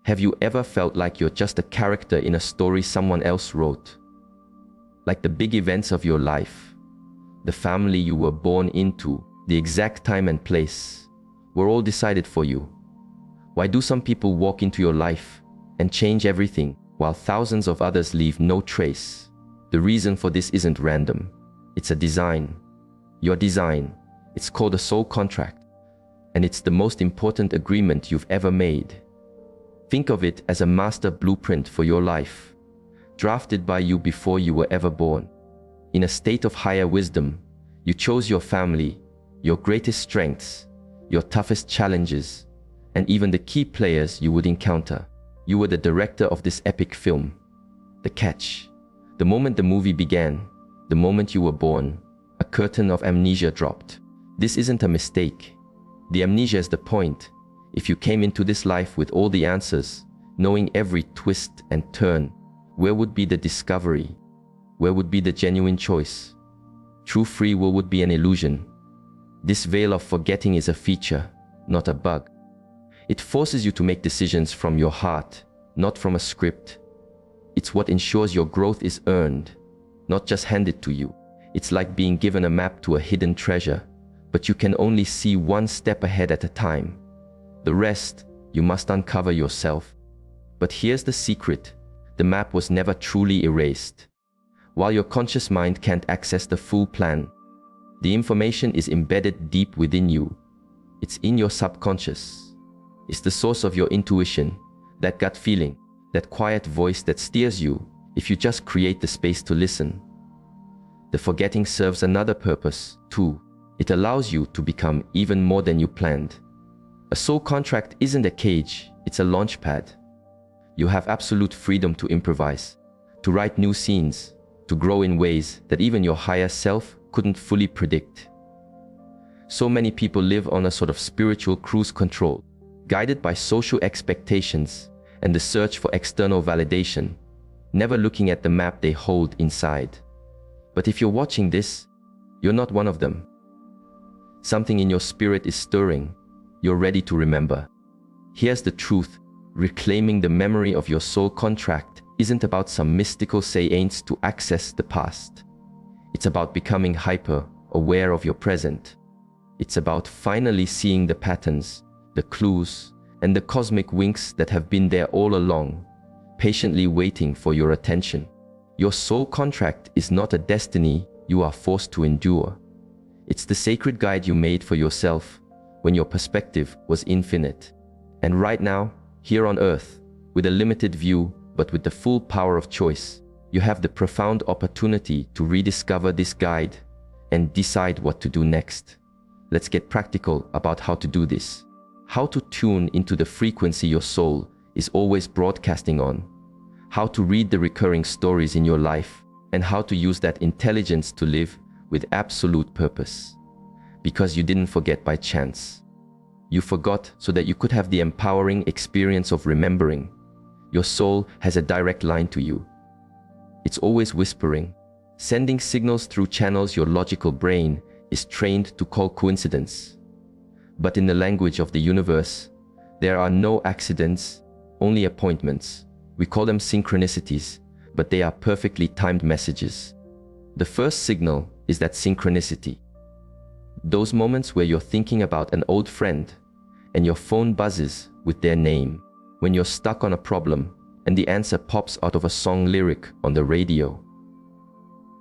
Have you ever felt like you're just a character in a story someone else wrote? Like the big events of your life, the family you were born into, the exact time and place, were all decided for you. Why do some people walk into your life and change everything, while thousands of others leave no trace? The reason for this isn't random. It's a design. Your design. It's called a soul contract, and it's the most important agreement you've ever made. Think of it as a master blueprint for your life, drafted by you before you were ever born. In a state of higher wisdom, you chose your family, your greatest strengths, your toughest challenges, and even the key players you would encounter. You were the director of this epic film. The catch: the moment the movie began, the moment you were born, a curtain of amnesia dropped. This isn't a mistake. The amnesia is the point. If you came into this life with all the answers, knowing every twist and turn, where would be the discovery? Where would be the genuine choice? True free will would be an illusion. This veil of forgetting is a feature, not a bug. It forces you to make decisions from your heart, not from a script. It's what ensures your growth is earned, not just handed to you. It's like being given a map to a hidden treasure, but you can only see one step ahead at a time. The rest, you must uncover yourself. But here's the secret: the map was never truly erased. While your conscious mind can't access the full plan, the information is embedded deep within you. It's in your subconscious. It's the source of your intuition, that gut feeling, that quiet voice that steers you if you just create the space to listen. The forgetting serves another purpose, too. It allows you to become even more than you planned. A soul contract isn't a cage, it's a launch pad. You have absolute freedom to improvise, to write new scenes, to grow in ways that even your higher self couldn't fully predict. So many people live on a sort of spiritual cruise control, guided by social expectations and the search for external validation, never looking at the map they hold inside. But if you're watching this, you're not one of them. Something in your spirit is stirring. You're ready to remember. Here's the truth: reclaiming the memory of your soul contract isn't about some mystical seance to access the past. It's about becoming hyper-aware of your present. It's about finally seeing the patterns, the clues, and the cosmic winks that have been there all along, patiently waiting for your attention. Your soul contract is not a destiny you are forced to endure. It's the sacred guide you made for yourself when your perspective was infinite. And right now, here on Earth, with a limited view but with the full power of choice, you have the profound opportunity to rediscover this guide and decide what to do next. Let's get practical about how to do this. How to tune into the frequency your soul is always broadcasting on. How to read the recurring stories in your life, and how to use that intelligence to live with absolute purpose. Because you didn't forget by chance. You forgot so that you could have the empowering experience of remembering. Your soul has a direct line to you. It's always whispering, sending signals through channels your logical brain is trained to call coincidence. But in the language of the universe, there are no accidents, only appointments. We call them synchronicities, but they are perfectly timed messages. The first signal is that synchronicity. Those moments where you're thinking about an old friend and your phone buzzes with their name. When you're stuck on a problem and the answer pops out of a song lyric on the radio.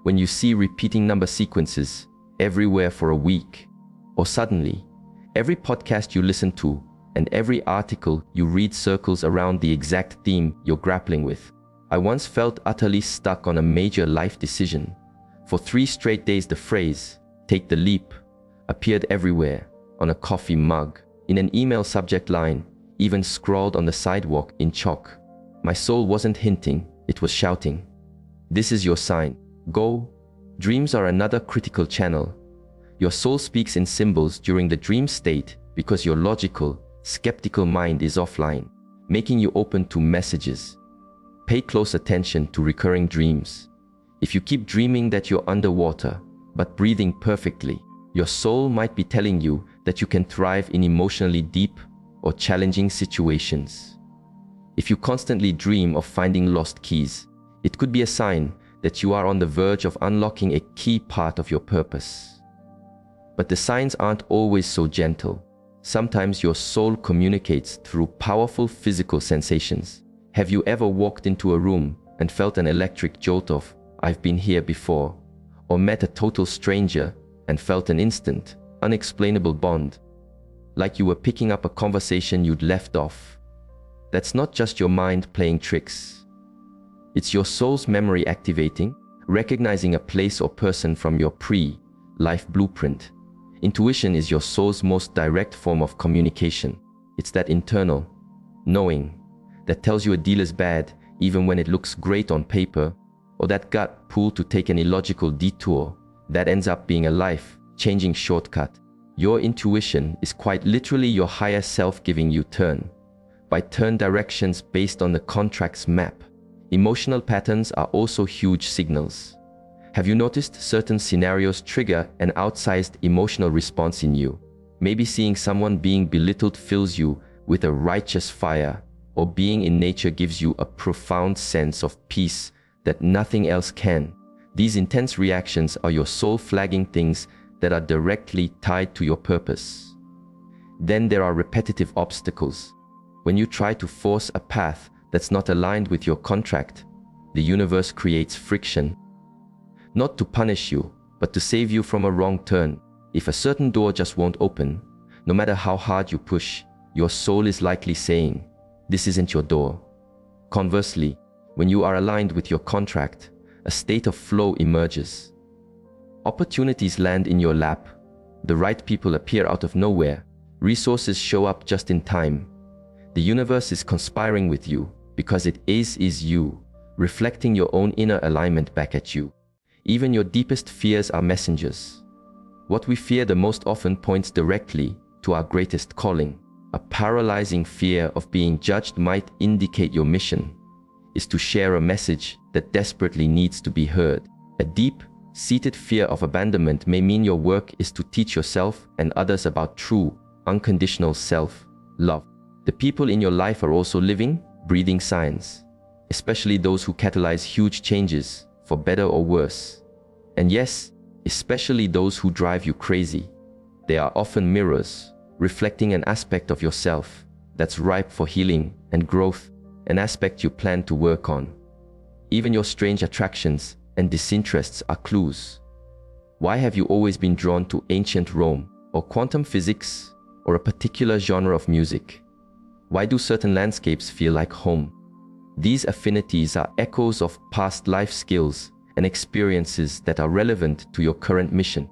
When you see repeating number sequences everywhere for a week. Or suddenly, every podcast you listen to and every article you read circles around the exact theme you're grappling with. I once felt utterly stuck on a major life decision. For 3 straight days the phrase, "take the leap," appeared everywhere, on a coffee mug, in an email subject line, even scrawled on the sidewalk in chalk. My soul wasn't hinting, it was shouting. This is your sign. Go. Dreams are another critical channel. Your soul speaks in symbols during the dream state because your logical, skeptical mind is offline, making you open to messages. Pay close attention to recurring dreams. If you keep dreaming that you're underwater, but breathing perfectly, your soul might be telling you that you can thrive in emotionally deep or challenging situations. If you constantly dream of finding lost keys, it could be a sign that you are on the verge of unlocking a key part of your purpose. But the signs aren't always so gentle. Sometimes your soul communicates through powerful physical sensations. Have you ever walked into a room and felt an electric jolt of, "I've been here before," or met a total stranger and felt an instant, unexplainable bond, like you were picking up a conversation you'd left off? That's not just your mind playing tricks. It's your soul's memory activating, recognizing a place or person from your pre-life blueprint. Intuition is your soul's most direct form of communication. It's that internal knowing that tells you a deal is bad even when it looks great on paper, or that gut pull to take an illogical detour that ends up being a life-changing shortcut. Your intuition is quite literally your higher self giving you turn-by-turn directions based on the contract's map. Emotional patterns are also huge signals. Have you noticed certain scenarios trigger an outsized emotional response in you? Maybe seeing someone being belittled fills you with a righteous fire, or being in nature gives you a profound sense of peace that nothing else can. These intense reactions are your soul flagging things that are directly tied to your purpose. Then there are repetitive obstacles. When you try to force a path that's not aligned with your contract, the universe creates friction. Not to punish you, but to save you from a wrong turn. If a certain door just won't open, no matter how hard you push, your soul is likely saying, "This isn't your door." Conversely, when you are aligned with your contract, a state of flow emerges. Opportunities land in your lap, the right people appear out of nowhere, resources show up just in time. The universe is conspiring with you because it is you, reflecting your own inner alignment back at you. Even your deepest fears are messengers. What we fear the most often points directly to our greatest calling. A paralyzing fear of being judged might indicate your mission is to share a message that desperately needs to be heard. A deep-seated fear of abandonment may mean your work is to teach yourself and others about true, unconditional self-love. The people in your life are also living, breathing signs, especially those who catalyze huge changes, for better or worse. And yes, especially those who drive you crazy. They are often mirrors, reflecting an aspect of yourself that's ripe for healing and growth, an aspect you plan to work on. Even your strange attractions and disinterests are clues. Why have you always been drawn to ancient Rome, or quantum physics, or a particular genre of music? Why do certain landscapes feel like home? These affinities are echoes of past life skills and experiences that are relevant to your current mission.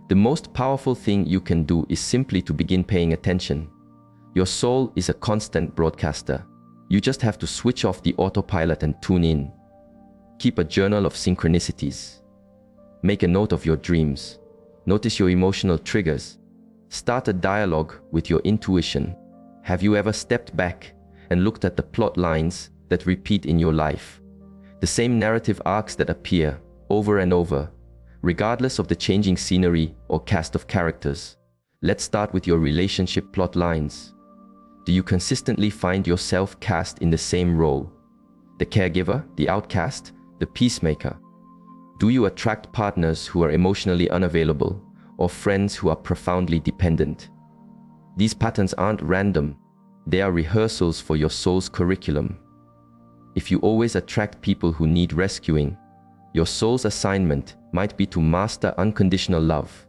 The most powerful thing you can do is simply to begin paying attention. Your soul is a constant broadcaster. You just have to switch off the autopilot and tune in. Keep a journal of synchronicities. Make a note of your dreams. Notice your emotional triggers. Start a dialogue with your intuition. Have you ever stepped back and looked at the plot lines that repeat in your life? The same narrative arcs that appear over and over, regardless of the changing scenery or cast of characters. Let's start with your relationship plot lines. Do you consistently find yourself cast in the same role? The caregiver, the outcast, the peacemaker? Do you attract partners who are emotionally unavailable or friends who are profoundly dependent? These patterns aren't random. They are rehearsals for your soul's curriculum. If you always attract people who need rescuing, your soul's assignment might be to master unconditional love,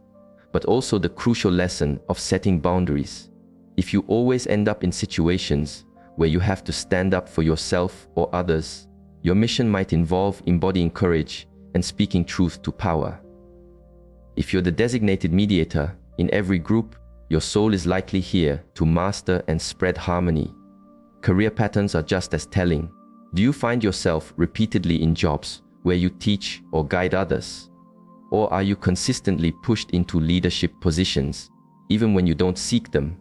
but also the crucial lesson of setting boundaries. If you always end up in situations where you have to stand up for yourself or others, your mission might involve embodying courage and speaking truth to power. If you're the designated mediator in every group, your soul is likely here to master and spread harmony. Career patterns are just as telling. Do you find yourself repeatedly in jobs where you teach or guide others? Or are you consistently pushed into leadership positions, even when you don't seek them?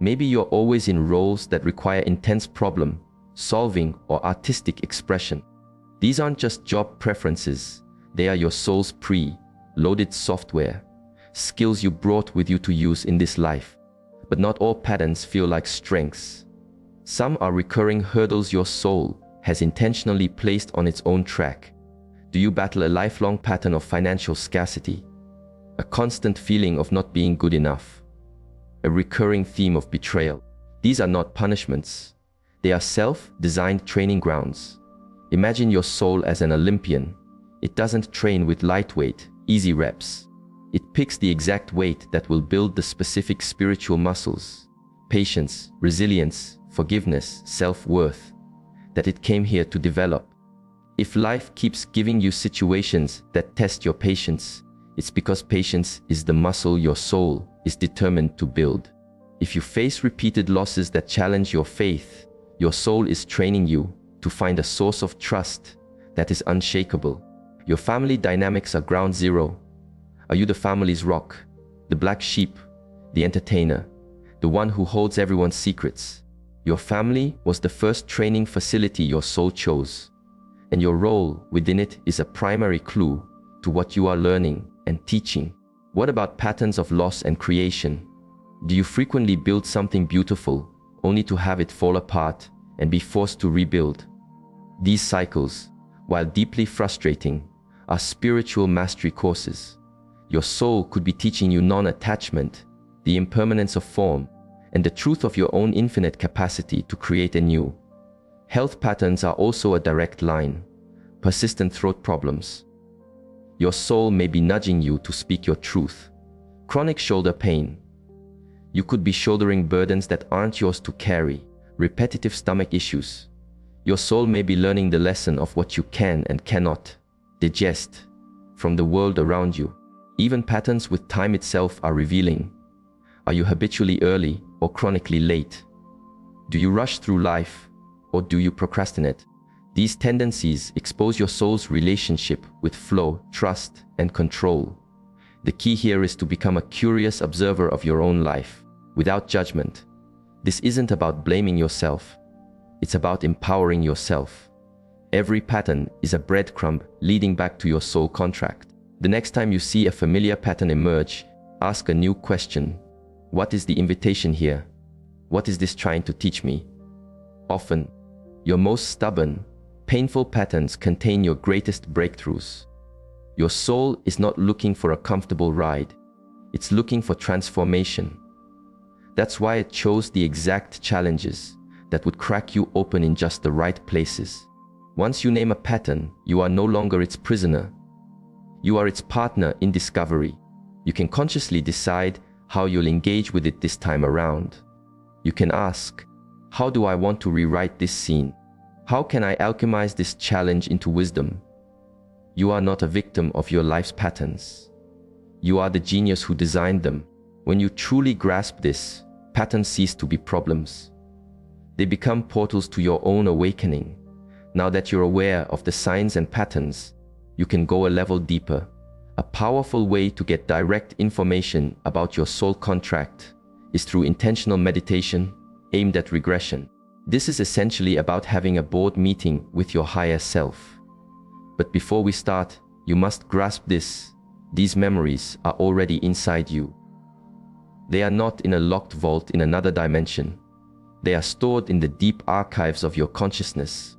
Maybe you're always in roles that require intense problem-solving or artistic expression. These aren't just job preferences, they are your soul's pre-loaded software, skills you brought with you to use in this life. But not all patterns feel like strengths. Some are recurring hurdles your soul has intentionally placed on its own track. Do you battle a lifelong pattern of financial scarcity? A constant feeling of not being good enough? A recurring theme of betrayal? These are not punishments. They are self-designed training grounds. Imagine your soul as an Olympian. It doesn't train with lightweight, easy reps. It picks the exact weight that will build the specific spiritual muscles, patience, resilience, forgiveness, self-worth, that it came here to develop. If life keeps giving you situations that test your patience, it's because patience is the muscle your soul is determined to build. If you face repeated losses that challenge your faith, your soul is training you to find a source of trust that is unshakable. Your family dynamics are ground zero. Are you the family's rock, the black sheep, the entertainer, the one who holds everyone's secrets? Your family was the first training facility your soul chose, and your role within it is a primary clue to what you are learning and teaching. What about patterns of loss and creation? Do you frequently build something beautiful only to have it fall apart and be forced to rebuild? These cycles, while deeply frustrating, are spiritual mastery courses. Your soul could be teaching you non-attachment, the impermanence of form, and the truth of your own infinite capacity to create anew. Health patterns are also a direct line. Persistent throat problems. Your soul may be nudging you to speak your truth. Chronic shoulder pain. You could be shouldering burdens that aren't yours to carry. Repetitive stomach issues. Your soul may be learning the lesson of what you can and cannot digest from the world around you. Even patterns with time itself are revealing. Are you habitually early or chronically late? Do you rush through life or do you procrastinate? These tendencies expose your soul's relationship with flow, trust, and control. The key here is to become a curious observer of your own life, without judgment. This isn't about blaming yourself. It's about empowering yourself. Every pattern is a breadcrumb leading back to your soul contract. The next time you see a familiar pattern emerge, ask a new question. What is the invitation here? What is this trying to teach me? Often, your most stubborn, painful patterns contain your greatest breakthroughs. Your soul is not looking for a comfortable ride. It's looking for transformation. That's why it chose the exact challenges that would crack you open in just the right places. Once you name a pattern, you are no longer its prisoner. You are its partner in discovery. You can consciously decide how you'll engage with it this time around. You can ask, how do I want to rewrite this scene? How can I alchemize this challenge into wisdom? You are not a victim of your life's patterns. You are the genius who designed them. When you truly grasp this, patterns cease to be problems. They become portals to your own awakening. Now that you're aware of the signs and patterns, you can go a level deeper. A powerful way to get direct information about your soul contract is through intentional meditation aimed at regression. This is essentially about having a board meeting with your higher self. But before we start, you must grasp this. These memories are already inside you. They are not in a locked vault in another dimension. They are stored in the deep archives of your consciousness,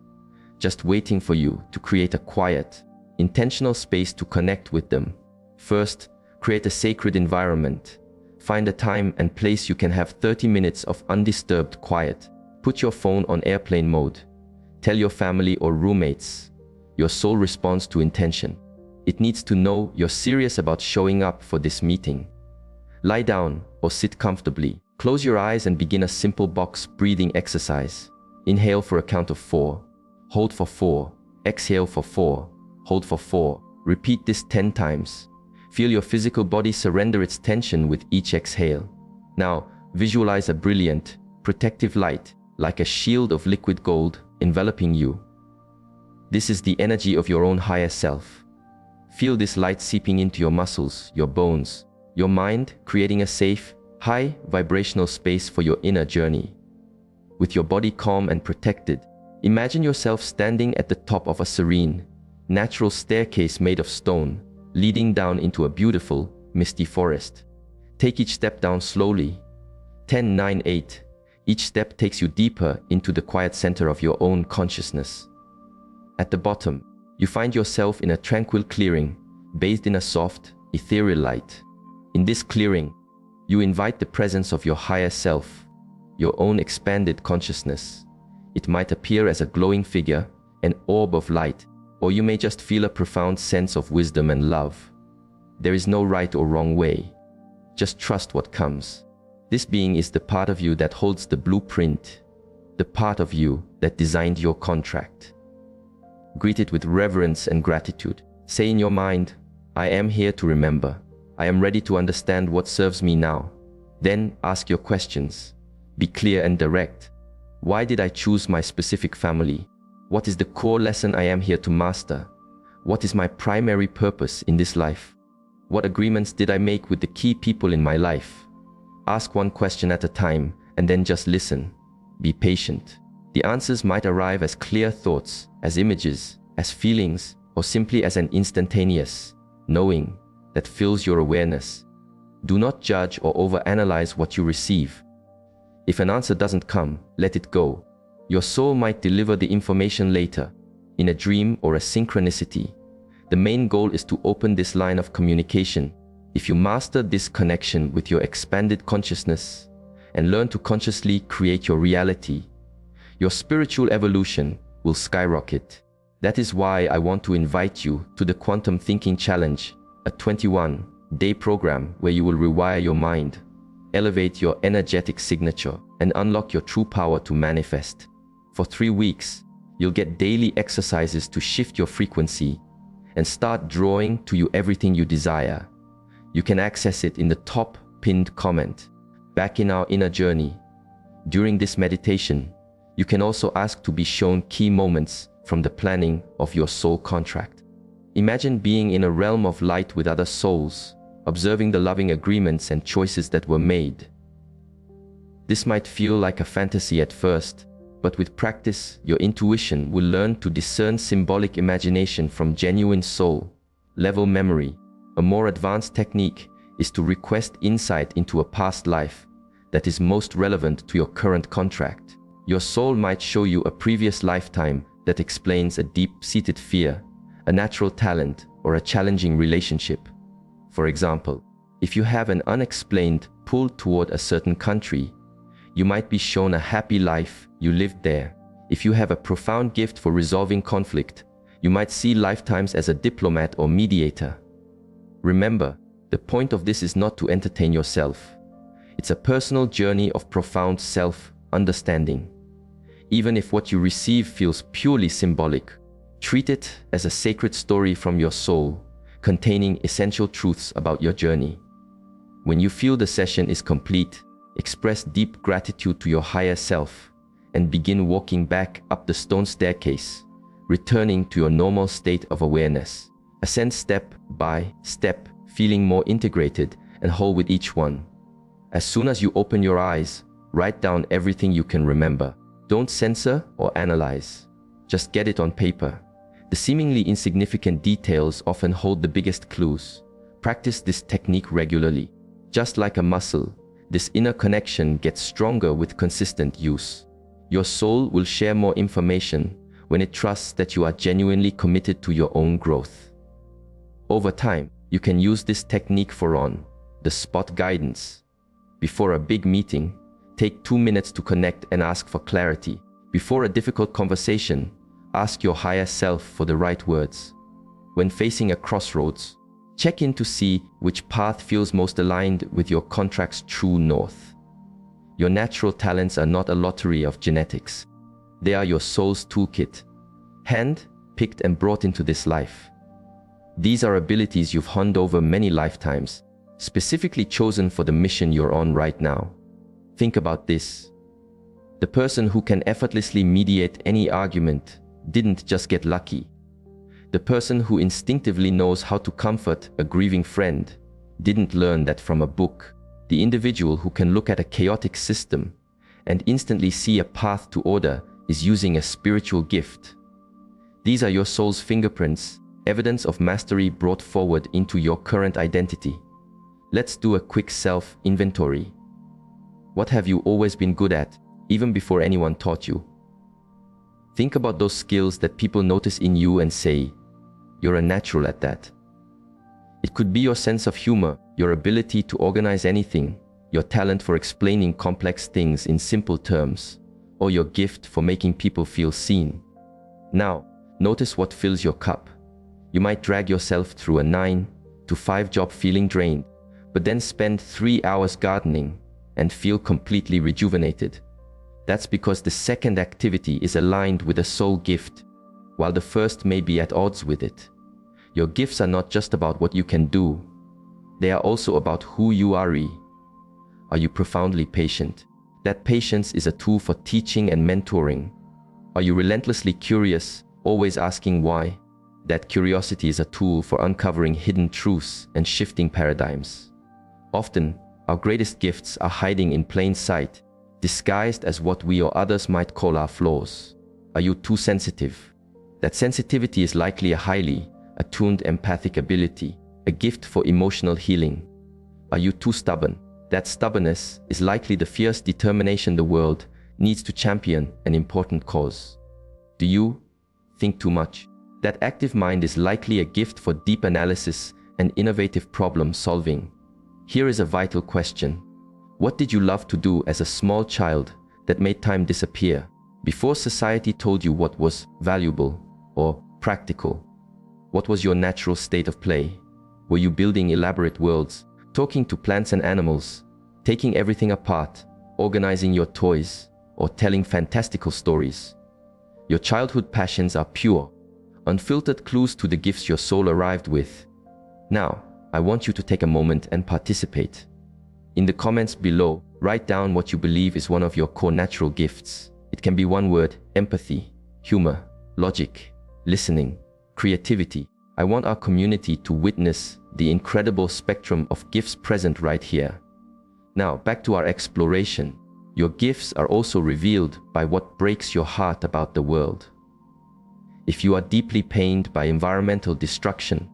just waiting for you to create a quiet, intentional space to connect with them. First, create a sacred environment. Find a time and place you can have 30 minutes of undisturbed quiet. Put your phone on airplane mode. Tell your family or roommates. Your soul responds to intention. It needs to know you're serious about showing up for this meeting. Lie down or sit comfortably. Close your eyes and begin a simple box breathing exercise. Inhale for a count of 4. Hold for 4. Exhale for 4. Hold for 4. Repeat this 10 times. Feel your physical body surrender its tension with each exhale. Now, visualize a brilliant, protective light, like a shield of liquid gold, enveloping you. This is the energy of your own higher self. Feel this light seeping into your muscles, your bones, your mind, creating a safe, high vibrational space for your inner journey. With your body calm and protected, imagine yourself standing at the top of a serene, natural staircase made of stone, leading down into a beautiful, misty forest. Take each step down slowly. 10, 9, 8. Each step takes you deeper into the quiet center of your own consciousness. At the bottom, you find yourself in a tranquil clearing, bathed in a soft, ethereal light. In this clearing, you invite the presence of your higher self, your own expanded consciousness. It might appear as a glowing figure, an orb of light, or you may just feel a profound sense of wisdom and love. There is no right or wrong way. Just trust what comes. This being is the part of you that holds the blueprint, the part of you that designed your contract. Greet it with reverence and gratitude. Say in your mind, I am here to remember. I am ready to understand what serves me now. Then ask your questions. Be clear and direct. Why did I choose my specific family? What is the core lesson I am here to master? What is my primary purpose in this life? What agreements did I make with the key people in my life? Ask one question at a time and then just listen. Be patient. The answers might arrive as clear thoughts, as images, as feelings, or simply as an instantaneous knowing that fills your awareness. Do not judge or overanalyze what you receive. If an answer doesn't come, let it go. Your soul might deliver the information later, in a dream or a synchronicity. The main goal is to open this line of communication. If you master this connection with your expanded consciousness and learn to consciously create your reality, your spiritual evolution will skyrocket. That is why I want to invite you to the Quantum Thinking Challenge, a 21-day program where you will rewire your mind, elevate your energetic signature, and unlock your true power to manifest. For 3 weeks, you'll get daily exercises to shift your frequency and start drawing to you everything you desire. You can access it in the top pinned comment. Back in our inner journey. During this meditation, you can also ask to be shown key moments from the planning of your soul contract. Imagine being in a realm of light with other souls, observing the loving agreements and choices that were made. This might feel like a fantasy at first, but with practice, your intuition will learn to discern symbolic imagination from genuine soul-level memory. A more advanced technique is to request insight into a past life that is most relevant to your current contract. Your soul might show you a previous lifetime that explains a deep-seated fear, a natural talent, or a challenging relationship. For example, if you have an unexplained pull toward a certain country, you might be shown a happy life you lived there. If you have a profound gift for resolving conflict, you might see lifetimes as a diplomat or mediator. Remember, the point of this is not to entertain yourself. It's a personal journey of profound self-understanding. Even if what you receive feels purely symbolic, treat it as a sacred story from your soul, containing essential truths about your journey. When you feel the session is complete, express deep gratitude to your higher self and begin walking back up the stone staircase, returning to your normal state of awareness. Ascend step by step, feeling more integrated and whole with each one. As soon as you open your eyes, write down everything you can remember. Don't censor or analyze. Just get it on paper. The seemingly insignificant details often hold the biggest clues. Practice this technique regularly. Just like a muscle, this inner connection gets stronger with consistent use. Your soul will share more information when it trusts that you are genuinely committed to your own growth. Over time, you can use this technique for on-the-spot guidance. Before a big meeting, take 2 minutes to connect and ask for clarity. Before a difficult conversation, ask your higher self for the right words. When facing a crossroads, check in to see which path feels most aligned with your contract's true north. Your natural talents are not a lottery of genetics. They are your soul's toolkit, hand-picked and brought into this life. These are abilities you've honed over many lifetimes, specifically chosen for the mission you're on right now. Think about this. The person who can effortlessly mediate any argument didn't just get lucky. The person who instinctively knows how to comfort a grieving friend didn't learn that from a book. The individual who can look at a chaotic system and instantly see a path to order is using a spiritual gift. These are your soul's fingerprints, evidence of mastery brought forward into your current identity. Let's do a quick self-inventory. What have you always been good at? even before anyone taught you. Think about those skills that people notice in you and say, "You're a natural at that." It could be your sense of humor, your ability to organize anything, your talent for explaining complex things in simple terms, or your gift for making people feel seen. Now, notice what fills your cup. You might drag yourself through a 9 to 5 job feeling drained, but then spend 3 hours gardening and feel completely rejuvenated. That's because the second activity is aligned with a soul gift, while the first may be at odds with it. Your gifts are not just about what you can do. They are also about who you are. Are you profoundly patient? That patience is a tool for teaching and mentoring. Are you relentlessly curious, always asking why? That curiosity is a tool for uncovering hidden truths and shifting paradigms. Often, our greatest gifts are hiding in plain sight, disguised as what we or others might call our flaws. Are you too sensitive? That sensitivity is likely a highly attuned empathic ability, a gift for emotional healing. Are you too stubborn? That stubbornness is likely the fierce determination the world needs to champion an important cause. Do you think too much? That active mind is likely a gift for deep analysis and innovative problem solving. Here is a vital question. What did you love to do as a small child that made time disappear before society told you what was valuable or practical? What was your natural state of play? Were you building elaborate worlds, talking to plants and animals, taking everything apart, organizing your toys, or telling fantastical stories? Your childhood passions are pure, unfiltered clues to the gifts your soul arrived with. Now, I want you to take a moment and participate. In the comments below, write down what you believe is one of your core natural gifts. It can be one word: empathy, humor, logic, listening, creativity. I want our community to witness the incredible spectrum of gifts present right here. Now, back to our exploration. Your gifts are also revealed by what breaks your heart about the world. If you are deeply pained by environmental destruction,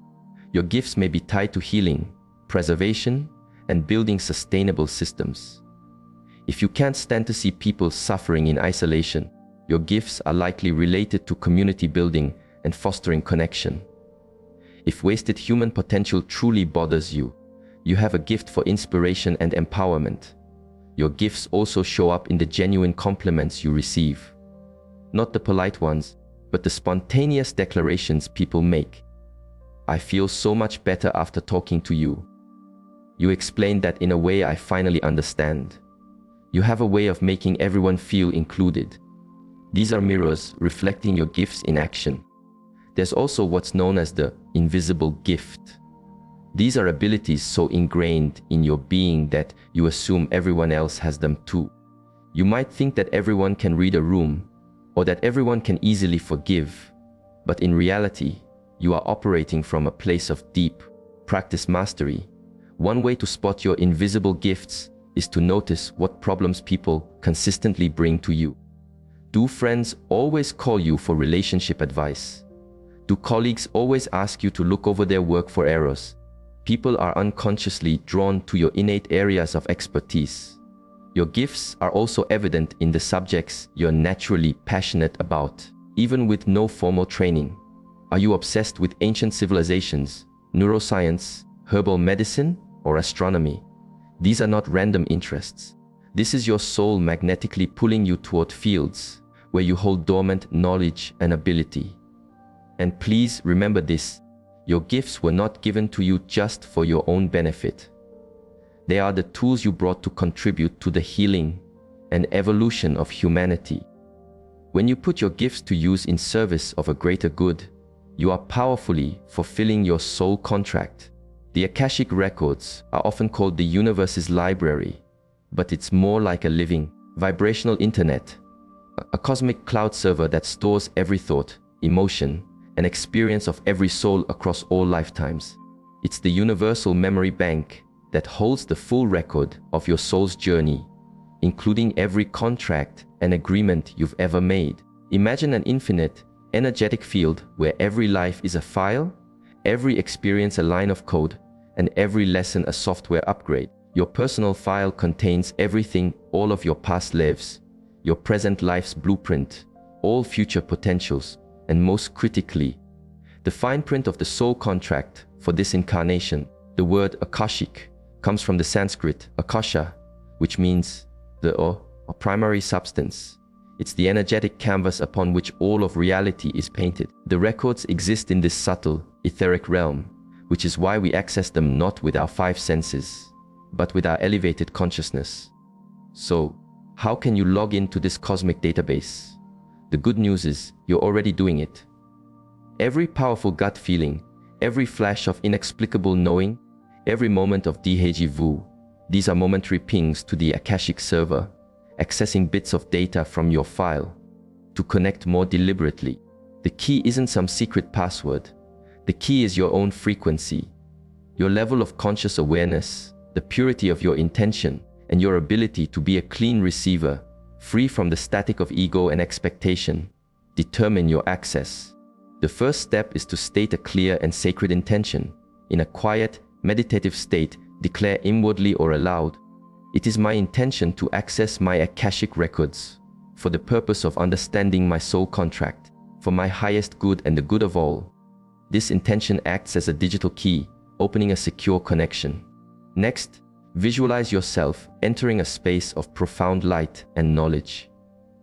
your gifts may be tied to healing, preservation, and building sustainable systems. If you can't stand to see people suffering in isolation, your gifts are likely related to community building and fostering connection. If wasted human potential truly bothers you, you have a gift for inspiration and empowerment. Your gifts also show up in the genuine compliments you receive. Not the polite ones, but the spontaneous declarations people make. "I feel so much better after talking to you. You explained that in a way I finally understand." You have a way of making everyone feel included. These are mirrors reflecting your gifts in action. There's also what's known as the invisible gift. These are abilities so ingrained in your being that you assume everyone else has them too. You might think that everyone can read a room, or that everyone can easily forgive, but in reality, you are operating from a place of deep, practiced mastery. One way to spot your invisible gifts is to notice what problems people consistently bring to you. Do friends always call you for relationship advice? Do colleagues always ask you to look over their work for errors? People are unconsciously drawn to your innate areas of expertise. Your gifts are also evident in the subjects you're naturally passionate about, even with no formal training. Are you obsessed with ancient civilizations, neuroscience, herbal medicine, or astronomy? These are not random interests. This is your soul magnetically pulling you toward fields where you hold dormant knowledge and ability. And please remember this: your gifts were not given to you just for your own benefit. They are the tools you brought to contribute to the healing and evolution of humanity. When you put your gifts to use in service of a greater good, you are powerfully fulfilling your soul contract. The Akashic records are often called the universe's library, but it's more like a living, vibrational internet, a cosmic cloud server that stores every thought, emotion, and experience of every soul across all lifetimes. It's the universal memory bank that holds the full record of your soul's journey, including every contract and agreement you've ever made. Imagine an infinite, energetic field where every life is a file, every experience a line of code, and every lesson a software upgrade. Your personal file contains everything, all of your past lives, your present life's blueprint, all future potentials, and most critically, the fine print of the soul contract for this incarnation. The word Akashic comes from the Sanskrit Akasha, which means the or primary substance. It's the energetic canvas upon which all of reality is painted. The records exist in this subtle, etheric realm, which is why we access them not with our five senses, but with our elevated consciousness. So, how can you log into this cosmic database? The good news is you're already doing it. Every powerful gut feeling, every flash of inexplicable knowing, every moment of déjà vu, these are momentary pings to the Akashic server, accessing bits of data from your file. To connect more deliberately, the key isn't some secret password. The key is your own frequency, your level of conscious awareness, the purity of your intention, and your ability to be a clean receiver, free from the static of ego and expectation. Determine your access. The first step is to state a clear and sacred intention. In a quiet, meditative state, declare inwardly or aloud, "It is my intention to access my Akashic records for the purpose of understanding my soul contract, for my highest good and the good of all." This intention acts as a digital key, opening a secure connection. Next, visualize yourself entering a space of profound light and knowledge.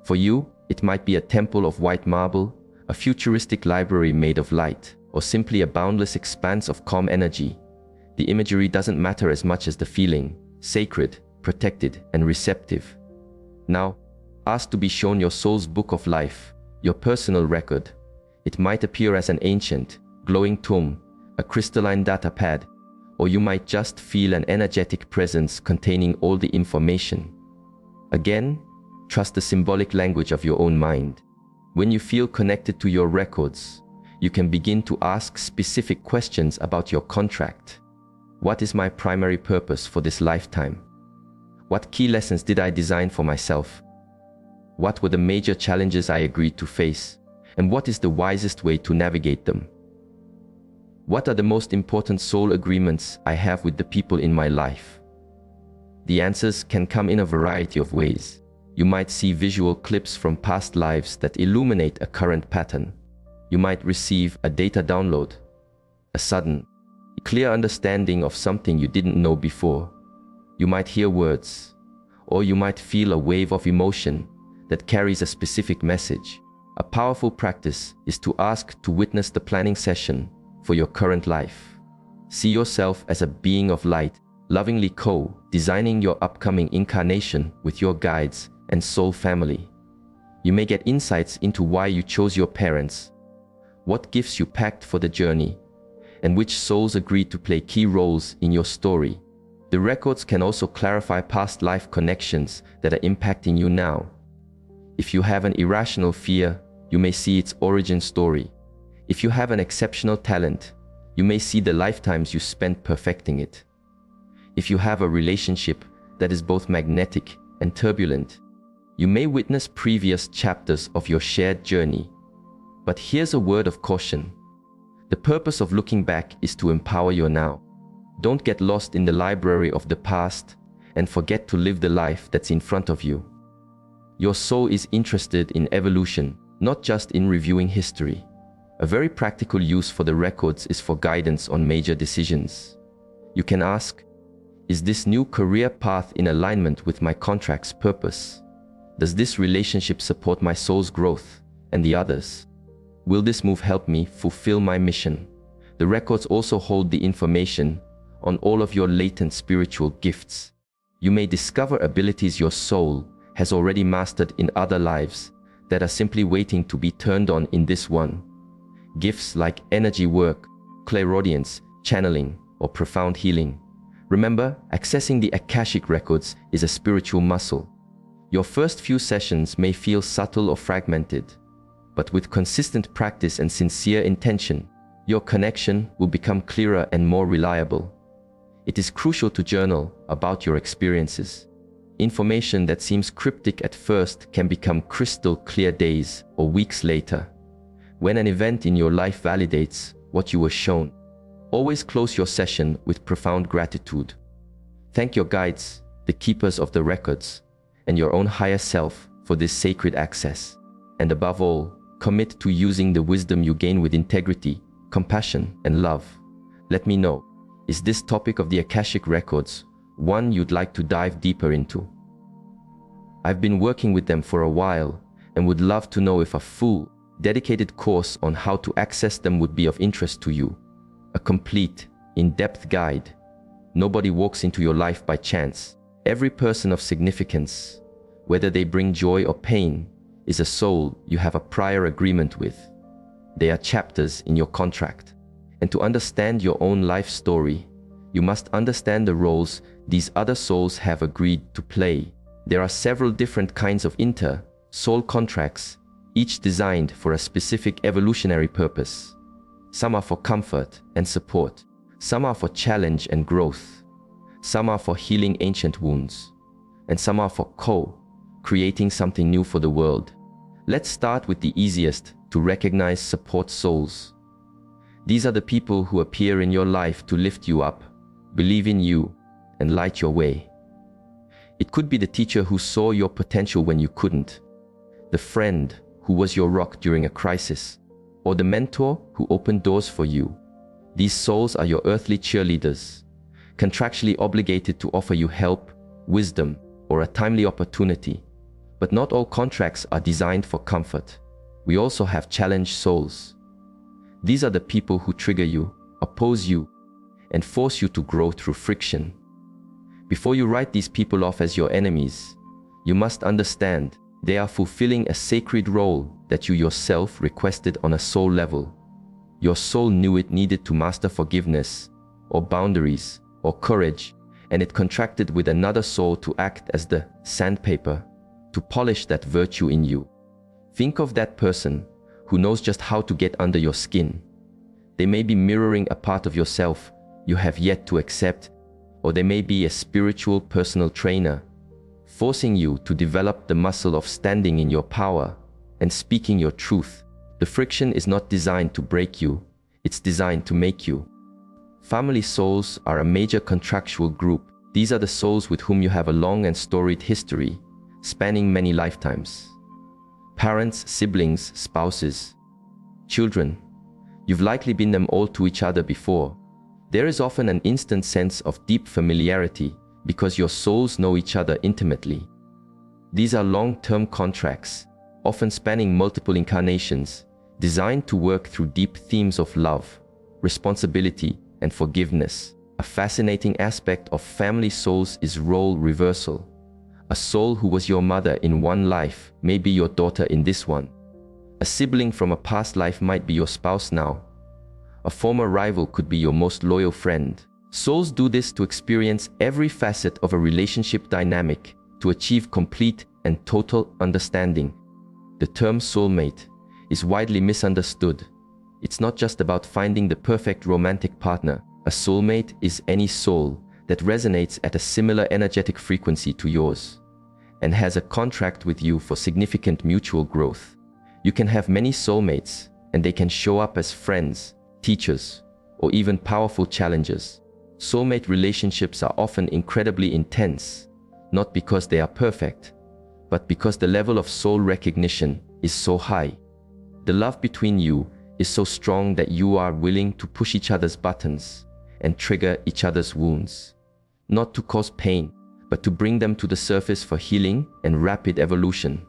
For you, it might be a temple of white marble, a futuristic library made of light, or simply a boundless expanse of calm energy. The imagery doesn't matter as much as the feeling, sacred, protected, and receptive. Now, ask to be shown your soul's book of life, your personal record. It might appear as an ancient, glowing tome, a crystalline data pad, or you might just feel an energetic presence containing all the information. Again, trust the symbolic language of your own mind. When you feel connected to your records, you can begin to ask specific questions about your contract. What is my primary purpose for this lifetime? What key lessons did I design for myself? What were the major challenges I agreed to face? And what is the wisest way to navigate them? What are the most important soul agreements I have with the people in my life? The answers can come in a variety of ways. You might see visual clips from past lives that illuminate a current pattern. You might receive a data download, a sudden, clear understanding of something you didn't know before. You might hear words, or you might feel a wave of emotion that carries a specific message. A powerful practice is to ask to witness the planning session for your current life. See yourself as a being of light, lovingly co-designing your upcoming incarnation with your guides and soul family. You may get insights into why you chose your parents, what gifts you packed for the journey, and which souls agreed to play key roles in your story. The records can also clarify past life connections that are impacting you now. If you have an irrational fear, you may see its origin story. If you have an exceptional talent, you may see the lifetimes you spent perfecting it. If you have a relationship that is both magnetic and turbulent, you may witness previous chapters of your shared journey. But here's a word of caution. The purpose of looking back is to empower your now. Don't get lost in the library of the past and forget to live the life that's in front of you. Your soul is interested in evolution, not just in reviewing history. A very practical use for the records is for guidance on major decisions. You can ask, is this new career path in alignment with my contract's purpose? Does this relationship support my soul's growth and the others? Will this move help me fulfill my mission? The records also hold the information on all of your latent spiritual gifts. You may discover abilities your soul has already mastered in other lives that are simply waiting to be turned on in this one. Gifts like energy work, clairaudience, channeling, or profound healing. Remember, accessing the Akashic records is a spiritual muscle. Your first few sessions may feel subtle or fragmented, but with consistent practice and sincere intention, your connection will become clearer and more reliable. It is crucial to journal about your experiences. Information that seems cryptic at first can become crystal clear days or weeks later. When an event in your life validates what you were shown, always close your session with profound gratitude. Thank your guides, the keepers of the records, and your own higher self for this sacred access. And above all, commit to using the wisdom you gain with integrity, compassion, and love. Let me know, is this topic of the Akashic Records one you'd like to dive deeper into? I've been working with them for a while and would love to know if a full, dedicated course on how to access them would be of interest to you. A complete, in-depth guide. Nobody walks into your life by chance. Every person of significance, whether they bring joy or pain, is a soul you have a prior agreement with. They are chapters in your contract. And to understand your own life story, you must understand the roles these other souls have agreed to play. There are several different kinds of inter-soul contracts, each designed for a specific evolutionary purpose. Some are for comfort and support. Some are for challenge and growth. Some are for healing ancient wounds. And some are for creating something new for the world. Let's start with the easiest to recognize support souls. These are the people who appear in your life to lift you up, believe in you, and light your way. It could be the teacher who saw your potential when you couldn't, the friend who was your rock during a crisis, or the mentor who opened doors for you. These souls are your earthly cheerleaders, contractually obligated to offer you help, wisdom, or a timely opportunity. But not all contracts are designed for comfort. We also have challenge souls. These are the people who trigger you, oppose you, and force you to grow through friction. Before you write these people off as your enemies, you must understand they are fulfilling a sacred role that you yourself requested on a soul level. Your soul knew it needed to master forgiveness, or boundaries, or courage, and it contracted with another soul to act as the sandpaper, to polish that virtue in you. Think of that person who knows just how to get under your skin. They may be mirroring a part of yourself you have yet to accept, or they may be a spiritual personal trainer, forcing you to develop the muscle of standing in your power and speaking your truth. The friction is not designed to break you, it's designed to make you. Family souls are a major contractual group. These are the souls with whom you have a long and storied history, spanning many lifetimes. Parents, siblings, spouses, children. You've likely been them all to each other before. There is often an instant sense of deep familiarity because your souls know each other intimately. These are long-term contracts, often spanning multiple incarnations, designed to work through deep themes of love, responsibility, and forgiveness. A fascinating aspect of family souls is role reversal. A soul who was your mother in one life may be your daughter in this one. A sibling from a past life might be your spouse now. A former rival could be your most loyal friend. Souls do this to experience every facet of a relationship dynamic, to achieve complete and total understanding. The term soulmate is widely misunderstood. It's not just about finding the perfect romantic partner. A soulmate is any soul that resonates at a similar energetic frequency to yours and has a contract with you for significant mutual growth. You can have many soulmates, and they can show up as friends, teachers, or even powerful challengers. Soulmate relationships are often incredibly intense, not because they are perfect, but because the level of soul recognition is so high. The love between you is so strong that you are willing to push each other's buttons and trigger each other's wounds, not to cause pain, but to bring them to the surface for healing and rapid evolution.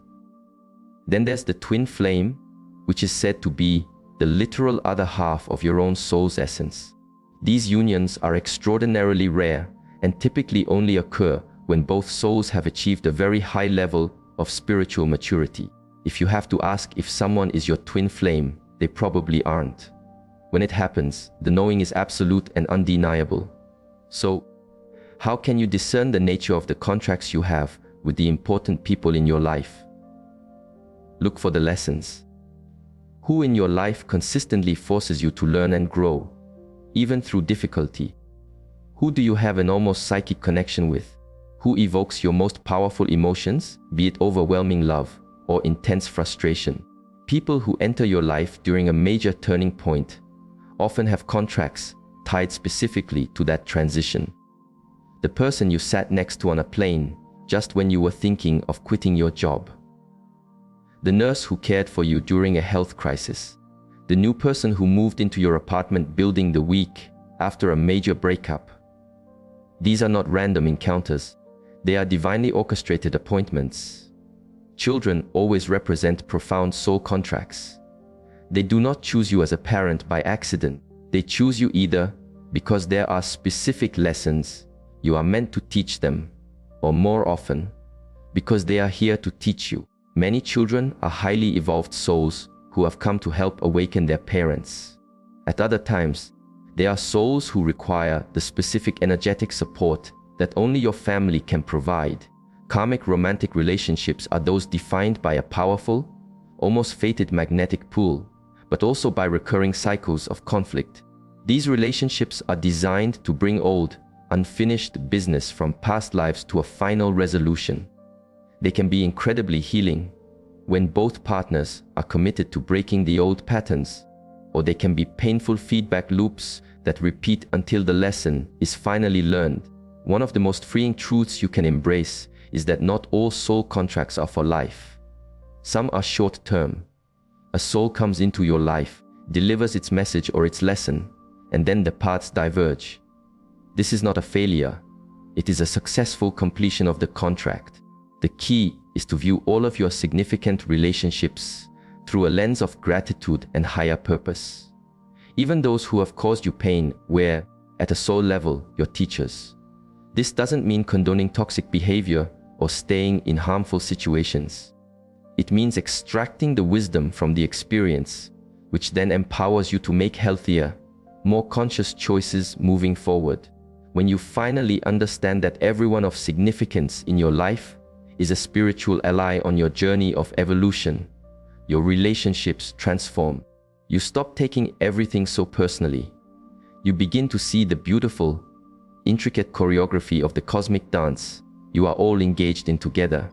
Then there's the twin flame, which is said to be the literal other half of your own soul's essence. These unions are extraordinarily rare and typically only occur when both souls have achieved a very high level of spiritual maturity. If you have to ask if someone is your twin flame, they probably aren't. When it happens, the knowing is absolute and undeniable. So, how can you discern the nature of the contracts you have with the important people in your life? Look for the lessons. Who in your life consistently forces you to learn and grow, even through difficulty? Who do you have an almost psychic connection with? Who evokes your most powerful emotions, be it overwhelming love or intense frustration? People who enter your life during a major turning point often have contracts tied specifically to that transition. The person you sat next to on a plane just when you were thinking of quitting your job. the nurse who cared for you during a health crisis, the new person who moved into your apartment building the week after a major breakup. These are not random encounters. They are divinely orchestrated appointments. Children always represent profound soul contracts. They do not choose you as a parent by accident. They choose you either because there are specific lessons you are meant to teach them, or more often, because they are here to teach you. Many children are highly evolved souls who have come to help awaken their parents. At other times, they are souls who require the specific energetic support that only your family can provide. Karmic romantic relationships are those defined by a powerful, almost fated magnetic pull, but also by recurring cycles of conflict. These relationships are designed to bring old, unfinished business from past lives to a final resolution. They can be incredibly healing when both partners are committed to breaking the old patterns, or they can be painful feedback loops that repeat until the lesson is finally learned. One of the most freeing truths you can embrace is that not all soul contracts are for life. Some are short-term. A soul comes into your life, delivers its message or its lesson, and then the paths diverge. This is not a failure. It is a successful completion of the contract. The key is to view all of your significant relationships through a lens of gratitude and higher purpose. Even those who have caused you pain were, at a soul level, your teachers. This doesn't mean condoning toxic behavior or staying in harmful situations. It means extracting the wisdom from the experience, which then empowers you to make healthier, more conscious choices moving forward. When you finally understand that everyone of significance in your life is a spiritual ally on your journey of evolution, your relationships transform. You stop taking everything so personally. You begin to see the beautiful, intricate choreography of the cosmic dance you are all engaged in together.